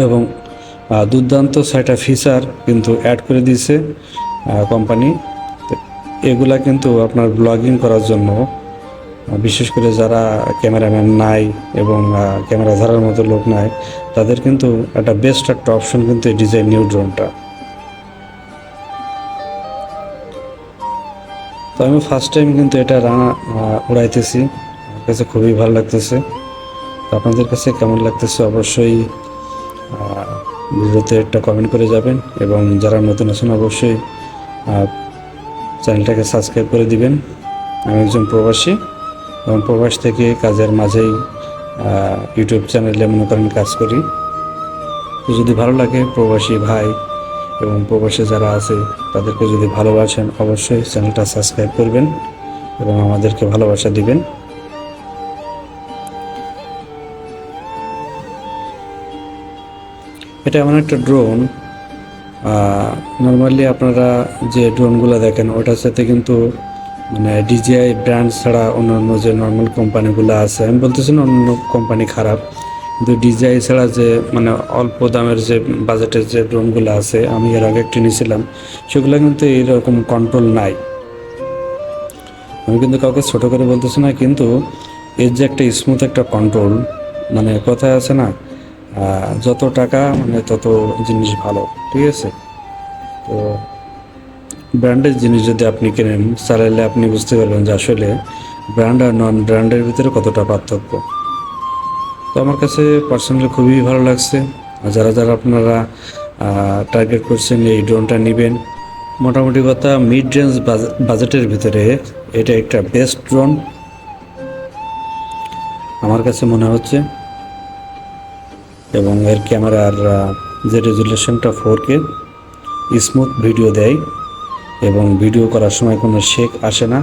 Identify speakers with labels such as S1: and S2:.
S1: এবং দুর্দান্ত 6টা ফিচার কিন্তু অ্যাড করে দিয়েছে কোম্পানি। এগুলা কিন্তু আপনার ব্লগিং করার জন্য, বিশেষ করে যারা ক্যামেরাম্যান নাই এবং ক্যামেরা ধরার মতো লোক নাই, তাদের কিন্তু একটা বেস্ট একটা অপশন কিন্তু এই ডিজাইন নিউ ড্রোনটা। তো আমি ফার্স্ট টাইম কিন্তু এটা উড়াইতেছি, আমার কাছে খুবই ভালো লাগতেছে। তো আপনাদের কাছে কেমন লাগতেছে অবশ্যই ভিডিওতে একটা কমেন্ট করে যাবেন, এবং যারা নতুন আছেন অবশ্যই চ্যানেলটাকে সাবস্ক্রাইব করে দিবেন। আমি একজন প্রবাসী এবং প্রবাস থেকে কাজের মাঝেই ইউটিউব চ্যানেলে মনে করেন কাজ করি। তো যদি ভালো লাগে প্রবাসী ভাই এবং প্রবাসী যারা আছে তাদেরকে যদি ভালোবাসেন অবশ্যই চ্যানেলটা সাবস্ক্রাইব করবেন এবং আমাদেরকে ভালোবাসা দিবেন। এটা এমন একটা ড্রোন, নর্মালি আপনারা যে ড্রোনগুলো দেখেন ওটার সাথে কিন্তু মানে ডিজিআই ব্র্যান্ড ছাড়া অন্যান্য যে নর্মাল কোম্পানিগুলো আছে, আমি বলতেছি না অন্য কোম্পানি খারাপ, কিন্তু ডিজিআই ছাড়া যে মানে অল্প দামের যে বাজেটের যে ড্রোনগুলো আছে, আমি এর আগে একটি নিয়েছিলাম, সেগুলো কিন্তু এইরকম কন্ট্রোল নাই। আমি কিন্তু কাউকে ছোটো করে বলতেছি না, কিন্তু এর যে একটা স্মুথ একটা কন্ট্রোল, মানে কথায় আছে না, যত টাকা মানে তত জিনিস ভালো, ঠিক আছে? তো ব্র্যান্ডের জিনিস যদি আপনি কেনেন চালাইলে আপনি বুঝতে পারবেন যে আসলে ব্র্যান্ড আর নন ব্র্যান্ডের ভিতরে কতটা পার্থক্য। তো আমার কাছে পার্সোনালি খুবই ভালো লাগছে। আর যারা যারা আপনারা টার্গেট করছেন এই ড্রোনটা নেবেন, মোটামুটি কথা মিড রেঞ্জ বাজেটের ভিতরে এটা একটা বেস্ট ড্রোন আমার কাছে মনে হচ্ছে। এবং এর ক্যামেরার যে রেজুলেশনটা 4K, স্মুথ ভিডিও দেয় এবং ভিডিও করার সময় কোনো শেক আসে না।